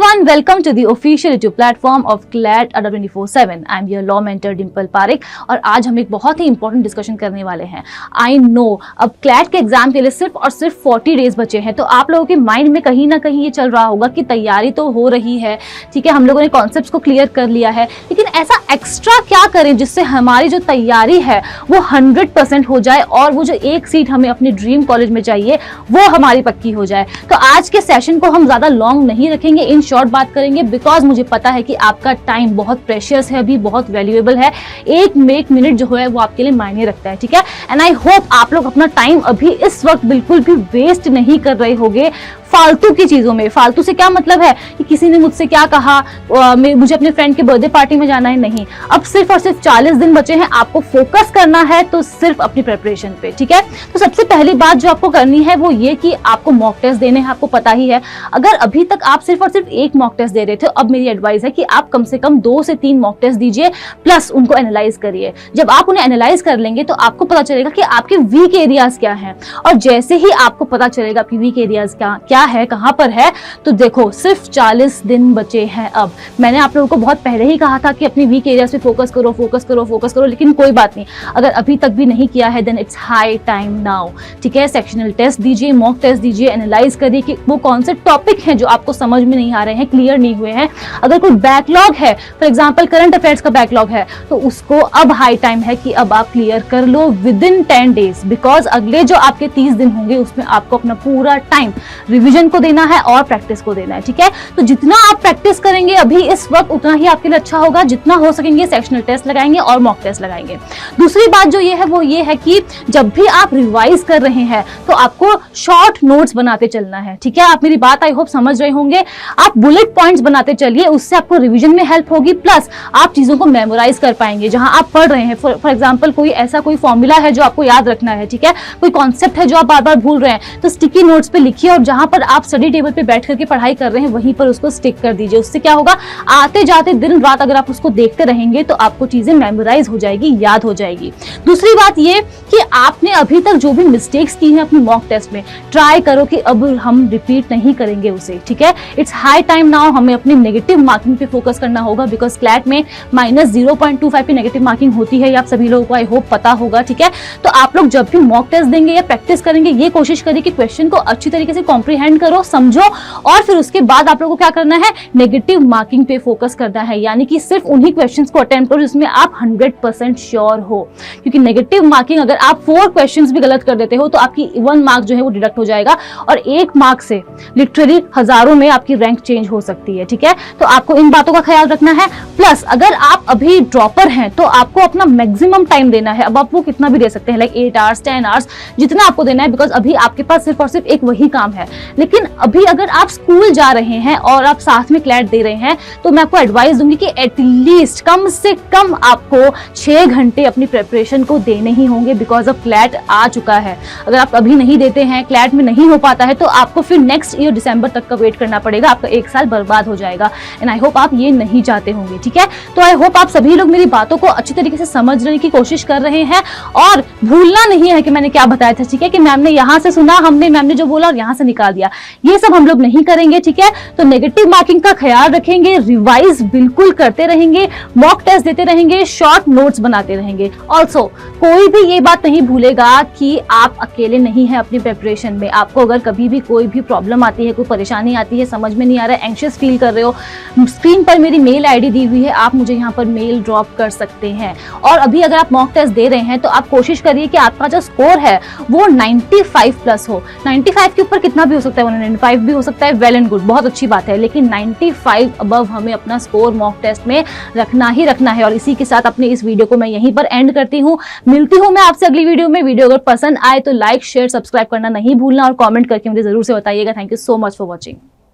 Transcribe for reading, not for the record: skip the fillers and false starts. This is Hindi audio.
everyone, welcome to the official YouTube platform of CLAT Adda 24/7. I am your law mentor Dimple Parekh और आज हम एक बहुत ही इंपॉर्टेंट डिस्कशन करने वाले हैं. आई नो अब CLAT के एग्जाम के लिए सिर्फ और सिर्फ 40 डेज बचे हैं, तो आप लोगों के माइंड में कहीं ना कहीं ये चल रहा होगा कि तैयारी तो हो रही है, ठीक है, हम लोगों ने कॉन्सेप्ट्स को क्लियर कर लिया है, लेकिन ऐसा एक्स्ट्रा क्या करें जिससे हमारी जो तैयारी है वो 100% हो जाए और वो जो एक सीट हमें अपने ड्रीम कॉलेज में चाहिए वो हमारी पक्की हो जाए. तो आज के सेशन को हम ज्यादा लॉन्ग नहीं रखेंगे, इन शॉर्ट बात करेंगे, बिकॉज मुझे पता है कि आपका टाइम बहुत प्रेशियस है, अभी बहुत वैल्यूएबल है. एक मिनट जो है वो आपके लिए मायने रखता है, ठीक है. एंड आई होप आप लोग अपना टाइम अभी इस वक्त बिल्कुल भी वेस्ट नहीं कर रहे होंगे फालतू की चीजों में. फालतू से क्या मतलब है कि किसी ने मुझसे क्या कहा, मुझे अपने फ्रेंड के बर्थडे पार्टी में जाना है, नहीं. अब सिर्फ और सिर्फ 40 दिन बचे हैं, आपको फोकस करना है तो सिर्फ अपनी प्रिपरेशन पे, ठीक है. तो सबसे पहली बात जो आपको करनी है वो ये कि आपको मॉक टेस्ट देने हैं. आपको पता ही है, अगर अभी तक आप सिर्फ और सिर्फ एक मॉक टेस्ट दे रहे थे, अब मेरी एडवाइस है कि आप कम से कम 2 से 3 मॉक टेस्ट दीजिए, प्लस उनको एनालाइज करिए. जब आप उन्हें एनालाइज कर लेंगे तो आपको पता चलेगा कि आपके वीक एरियाज क्या हैं, और जैसे ही आपको पता चलेगा आपकी वीक एरियाज क्या है, कहां पर है, तो देखो सिर्फ 40 दिन बचे हैं. अब मैंने आप लोगों को बहुत पहले ही कहा था कि अपनी वीक एरियाज पे फोकस करो, लेकिन कोई बात नहीं, अगर अभी तक भी नहीं किया है then it's high time now, ठीक है. सेक्शनल टेस्ट दीजिए, मॉक टेस्ट दीजिए, एनालाइज करिए कि वो कौन से टॉपिक हैं जो आपको समझ में नहीं आ रहे हैं, क्लियर नहीं हुए हैं. अगर कोई बैकलॉग है, फॉर एग्जांपल करंट अफेयर्स का बैकलॉग है, तो उसको अब हाई टाइम है कि अब आप क्लियर कर लो विद इन 10 डेज, बिकॉज अगले जो आपके 30 दिन होंगे उसमें आपको अपना पूरा टाइम रिविजन को देना है और प्रैक्टिस को देना है, ठीक है. तो जितना आप प्रैक्टिस करेंगे अभी इस वक्त उतना ही आपके लिए अच्छा होगा. जितना हो सकेंगे सेक्शनल टेस्ट लगाएंगे और मॉक टेस्ट लगाएंगे. दूसरी बात जो ये है वो ये है कि जब भी आप रिवाइज कर रहे हैं तो आपको शॉर्ट नोट्स बनाते चलना है, ठीक है. आप मेरी बात आई होप समझ रहे होंगे. आप बुलेट पॉइंट्स बनाते चलिए, उससे आपको रिवीजन में हेल्प होगी, प्लस आप चीजों को मेमोराइज कर पाएंगे जहां आप पढ़ रहे हैं. फॉर एग्जांपल कोई ऐसा कोई फॉर्मूला है जो आपको याद रखना है, ठीक है, कोई कॉन्सेप्ट है जो आप बार बार भूल रहे हैं, तो स्टिकी नोट्स पे लिखिए और जहां पर आप स्टडी टेबल पे बैठ करके पढ़ाई कर रहे हैं वहीं पर उसको स्टिक कर दीजिए. उससे क्या होगा, आते जाते दिन रात अगर आप उसको देखते रहेंगे तो आपको चीजें मेमोराइज हो जाएगी, याद हो जाएगी. दूसरी बात ये कि आपने अभी तक जो भी मिस्टेक्स की हैं अपनी मॉक टेस्ट में, ट्राई करो कि अब हम रिपीट नहीं करेंगे उसे, ठीक है. इट्स हाई टाइम नाउ, हमें अपनी नेगेटिव मार्किंग पे फोकस करना होगा, बिकॉज क्लैट में -0.25 की नेगेटिव मार्किंग होती है, ये आप सभी लोगों को आई होप पता होगा, ठीक है. तो आप लोग जब भी मॉक टेस्ट देंगे या प्रैक्टिस करेंगे, ये कोशिश करिए कि क्वेश्चन को अच्छी तरीके से कॉम्प्रीहेंड करो, समझो, और फिर उसके बाद आप लोगों को क्या करना है, नेगेटिव मार्किंग पे फोकस करना है. यानी कि सिर्फ उन्हीं क्वेश्चंस को अटेम्प्ट करो जिसमें आप 100% श्योर हो, क्योंकि नेगेटिव मार्किंग अगर आप 4 क्वेश्चंस भी गलत कर देते हो तो आपकी 1 मार्क जो है वो डिडक्ट हो जाएगा, और 1 मार्क से लिटरली हजारों में आपकी रैंक चेंज हो सकती है, ठीक है. तो आपको इन बातों का ख्याल रखना है. प्लस अगर आप अभी ड्रॉपर हैं तो आपको अपना मैक्सिमम टाइम देना है. अब आप वो कितना भी दे सकते हैं, लाइक 8 आवर्स 10 आवर्स, जितना आपको देना है, बिकॉज अभी आपके पास सिर्फ और सिर्फ एक वही काम है. लेकिन अभी अगर आप स्कूल जा रहे हैं और आप साथ में क्लैट दे रहे हैं तो मैं आपको एडवाइस दूंगी कि एटलीस्ट कम से कम आपको 6 घंटे अपनी प्रिपरेशन को देने ही होंगे, बिकॉज अब क्लैट आ चुका है. अगर आप अभी नहीं देते हैं, क्लैट में नहीं हो पाता है, तो आपको फिर नेक्स्ट ईयर दिसंबर तक का वेट करना पड़ेगा, आपका 1 साल बर्बाद हो जाएगा. एंड आई होप आप ये नहीं चाहते होंगे, ठीक है. तो आई होप आप सभी लोग मेरी बातों को अच्छी तरीके से समझने की कोशिश कर रहे हैं, और भूलना नहीं है कि मैंने क्या बताया था, ठीक है, कि मैम ने यहां से सुना, हमने मैम ने जो बोला और यहां से निकाल दिया, ये सब हम लोग नहीं करेंगे, ठीक है. तो नेगेटिव मार्किंग का ख्याल रखेंगे, रिवाइज बिल्कुल करते रहेंगे, मॉक टेस्ट देते रहेंगे, शॉर्ट नोट्स बनाते रहेंगे. ऑल्सो कोई भी ये बात नहीं भूलेगा कि आप अकेले नहीं हैं अपनी प्रिपरेशन में. आपको अगर कभी भी कोई भी प्रॉब्लम आती है, कोई परेशानी आती है, समझ में नहीं आ रहा है, एंग्शियस फील कर रहे हो, स्क्रीन पर मेरी मेल आईडी दी हुई है, आप मुझे यहाँ पर मेल ड्रॉप कर सकते हैं. और अभी अगर आप मॉक टेस्ट दे रहे हैं तो आप कोशिश करिए कि आपका जो स्कोर है वो 95 प्लस हो. 95 के ऊपर कितना भी हो सकता है, 195 भी हो सकता है, वेल एंड गुड, बहुत अच्छी बात है, लेकिन 95 अबव हमें अपना स्कोर मॉक टेस्ट में रखना ही रखना है. और इसी के साथ अपने इस वीडियो को मैं यहीं पर एंड करती हूँ. मिलती हूँ मैं आपसे अगली वीडियो में. वीडियो अगर पसंद आए तो लाइक शेयर सब्सक्राइब करना नहीं भूलना, और कमेंट करके मुझे जरूर से बताइएगा. Thank you so much for watching.